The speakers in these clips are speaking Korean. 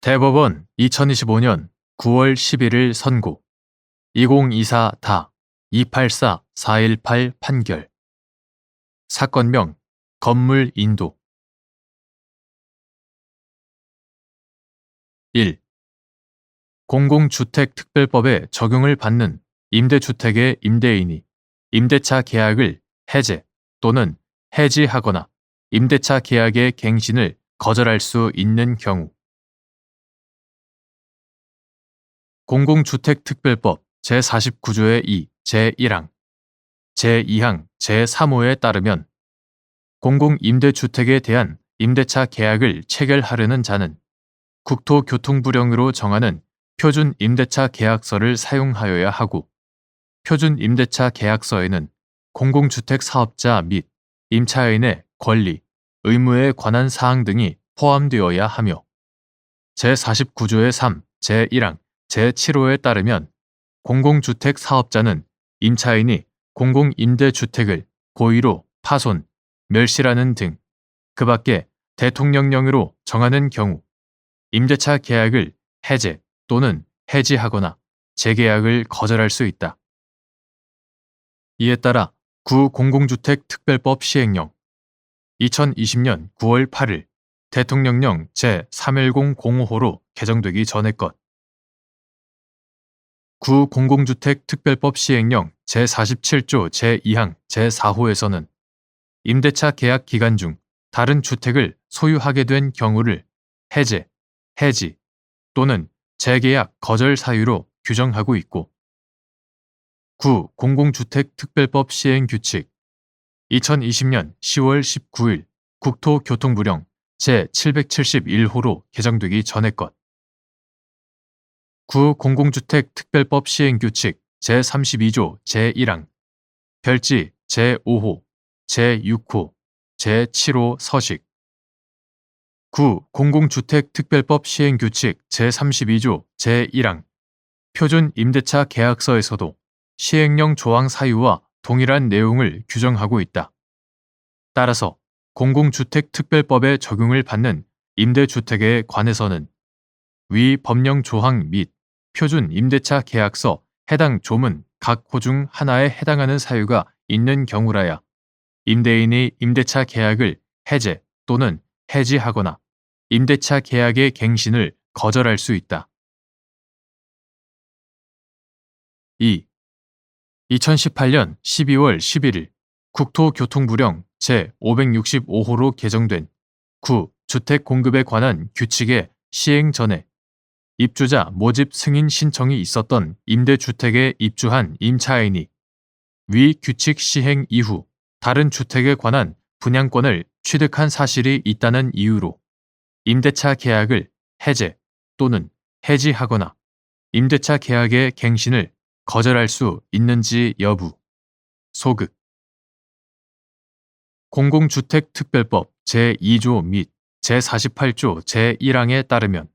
대법원 2025년 9월 11일 선고 2024다 284418 판결 사건명 건물 인도 1. 공공주택특별법에 적용을 받는 임대주택의 임대인이 임대차 계약을 해제 또는 해지하거나 임대차 계약의 갱신을 거절할 수 있는 경우 공공주택특별법 제49조의 2, 제1항, 제2항, 제3호에 따르면 공공임대주택에 대한 임대차 계약을 체결하려는 자는 국토교통부령으로 정하는 표준임대차 계약서를 사용하여야 하고 표준임대차 계약서에는 공공주택 사업자 및 임차인의 권리, 의무에 관한 사항 등이 포함되어야 하며 제49조의 3, 제1항, 제7호에 따르면 공공주택 사업자는 임차인이 공공임대주택을 고의로 파손, 멸실하는 등 그 밖에 대통령령으로 정하는 경우 임대차 계약을 해제 또는 해지하거나 재계약을 거절할 수 있다. 이에 따라 구공공주택특별법 시행령 2020년 9월 8일 대통령령 제31005호로 개정되기 전의 것 구공공주택특별법 시행령 제47조 제2항 제4호에서는 임대차 계약 기간 중 다른 주택을 소유하게 된 경우를 해제, 해지 또는 재계약 거절 사유로 규정하고 있고 구공공주택특별법 시행규칙 2020년 10월 19일 국토교통부령 제771호로 개정되기 전의 것 구공공주택특별법 시행규칙 제32조 제1항 별지 제5호, 제6호, 제7호 서식 구공공주택특별법 시행규칙 제32조 제1항 표준임대차 계약서에서도 시행령 조항 사유와 동일한 내용을 규정하고 있다. 따라서 공공주택특별법에 적용을 받는 임대주택에 관해서는 위 법령 조항 및 표준임대차 계약서 해당 조문 각 호 중 하나에 해당하는 사유가 있는 경우라야 임대인이 임대차 계약을 해제 또는 해지하거나 임대차 계약의 갱신을 거절할 수 있다. 2. 2018년 12월 11일 국토교통부령 제565호로 개정된 주택 공급에 관한 규칙의 시행 전에 입주자 모집 승인 신청이 있었던 임대주택에 입주한 임차인이 위 규칙 시행 이후 다른 주택에 관한 분양권을 취득한 사실이 있다는 이유로 임대차 계약을 해제 또는 해지하거나 임대차 계약의 갱신을 거절할 수 있는지 여부. 소극. 공공주택특별법 제2조 및 제48조 제1항에 따르면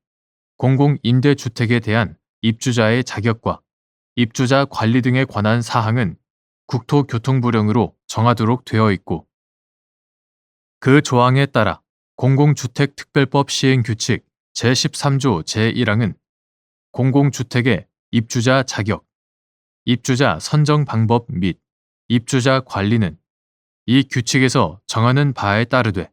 공공임대주택에 대한 입주자의 자격과 입주자 관리 등에 관한 사항은 국토교통부령으로 정하도록 되어 있고 그 조항에 따라 공공주택특별법 시행규칙 제13조 제1항은 공공주택의 입주자 자격, 입주자 선정 방법 및 입주자 관리는 이 규칙에서 정하는 바에 따르되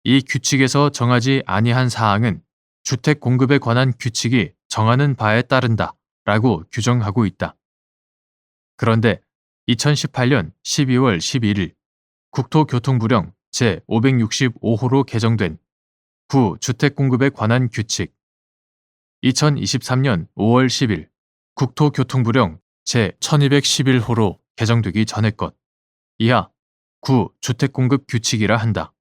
이 규칙에서 정하지 아니한 사항은 주택 공급에 관한 규칙이 정하는 바에 따른다 라고 규정하고 있다. 그런데 2018년 12월 11일 국토교통부령 제565호로 개정된 주택 공급에 관한 규칙 2023년 5월 10일 국토교통부령 제1211호로 개정되기 전의 것 이하 주택공급 규칙이라 한다.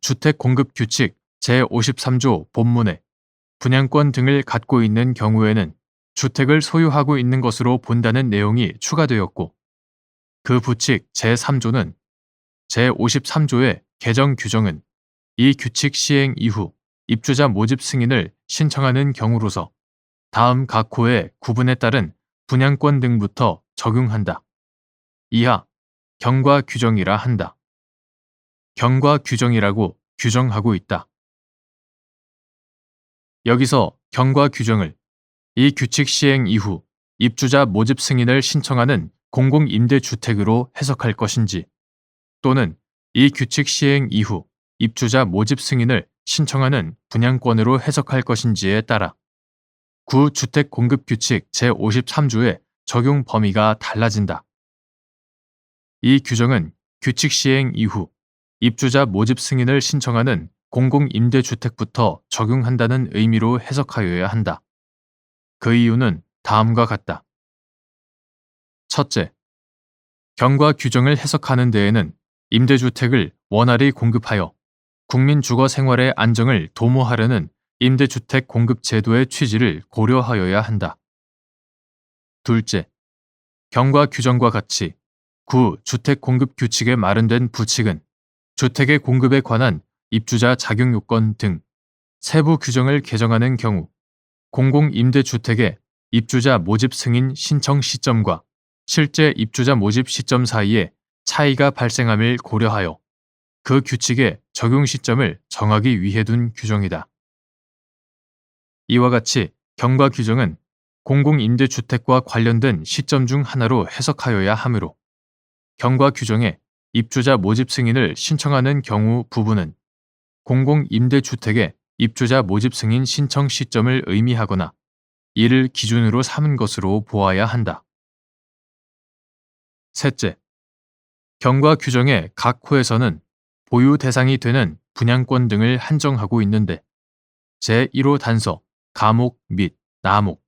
주택공급 규칙 제53조 본문에 분양권 등을 갖고 있는 경우에는 주택을 소유하고 있는 것으로 본다는 내용이 추가되었고 그 부칙 제3조는 제53조의 개정 규정은 이 규칙 시행 이후 입주자 모집 승인을 신청하는 경우로서 다음 각 호의 구분에 따른 분양권 등부터 적용한다. 이하 경과 규정이라 한다. 경과 규정이라고 규정하고 있다. 여기서 경과 규정을 이 규칙 시행 이후 입주자 모집 승인을 신청하는 공공임대주택으로 해석할 것인지, 또는 이 규칙 시행 이후 입주자 모집 승인을 신청하는 분양권으로 해석할 것인지에 따라 구주택공급규칙 제53조의 적용 범위가 달라진다. 이 규정은 규칙 시행 이후 입주자 모집 승인을 신청하는 공공임대주택부터 적용한다는 의미로 해석하여야 한다. 그 이유는 다음과 같다. 첫째, 경과 규정을 해석하는 데에는 임대주택을 원활히 공급하여 국민 주거 생활의 안정을 도모하려는 임대주택 공급 제도의 취지를 고려하여야 한다. 둘째, 경과 규정과 같이 구주택공급규칙에 마련된 부칙은 주택의 공급에 관한 입주자 자격 요건 등 세부 규정을 개정하는 경우 공공임대주택의 입주자 모집 승인 신청 시점과 실제 입주자 모집 시점 사이에 차이가 발생함을 고려하여 그 규칙의 적용 시점을 정하기 위해 둔 규정이다. 이와 같이 경과 규정은 공공임대주택과 관련된 시점 중 하나로 해석하여야 하므로 경과 규정에 입주자 모집 승인을 신청하는 경우 부분은 공공임대주택의 입주자 모집 승인 신청 시점을 의미하거나 이를 기준으로 삼은 것으로 보아야 한다. 셋째, 경과 규정의 각 호에서는 보유 대상이 되는 분양권 등을 한정하고 있는데 제1호 단서, 가목 및 나목,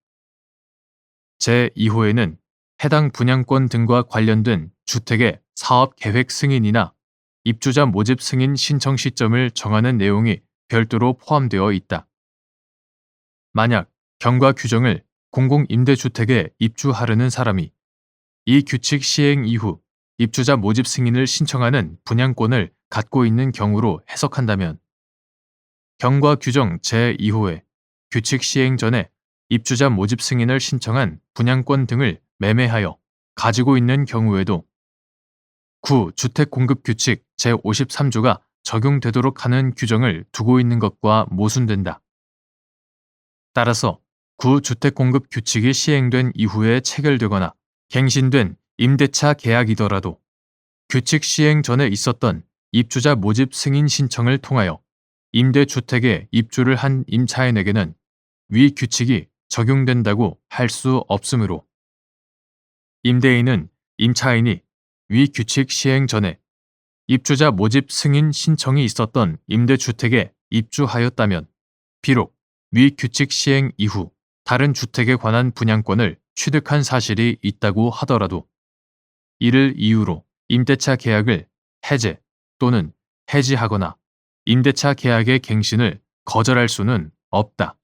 제2호에는 해당 분양권 등과 관련된 주택의 사업 계획 승인이나 입주자 모집 승인 신청 시점을 정하는 내용이 별도로 포함되어 있다. 만약 경과 규정을 공공임대주택에 입주하려는 사람이 이 규칙 시행 이후 입주자 모집 승인을 신청하는 분양권을 갖고 있는 경우로 해석한다면 경과 규정 제2호에 규칙 시행 전에 입주자 모집 승인을 신청한 분양권 등을 매매하여 가지고 있는 경우에도 구주택공급규칙 제53조가 적용되도록 하는 규정을 두고 있는 것과 모순된다. 따라서 구주택공급규칙이 시행된 이후에 체결되거나 갱신된 임대차 계약이더라도 규칙 시행 전에 있었던 입주자 모집 승인 신청을 통하여 임대주택에 입주를 한 임차인에게는 위 규칙이 적용된다고 할 수 없으므로 임대인은 임차인이 위 규칙 시행 전에 입주자 모집 승인 신청이 있었던 임대주택에 입주하였다면 비록 위 규칙 시행 이후 다른 주택에 관한 분양권을 취득한 사실이 있다고 하더라도 이를 이유로 임대차 계약을 해제 또는 해지하거나 임대차 계약의 갱신을 거절할 수는 없다.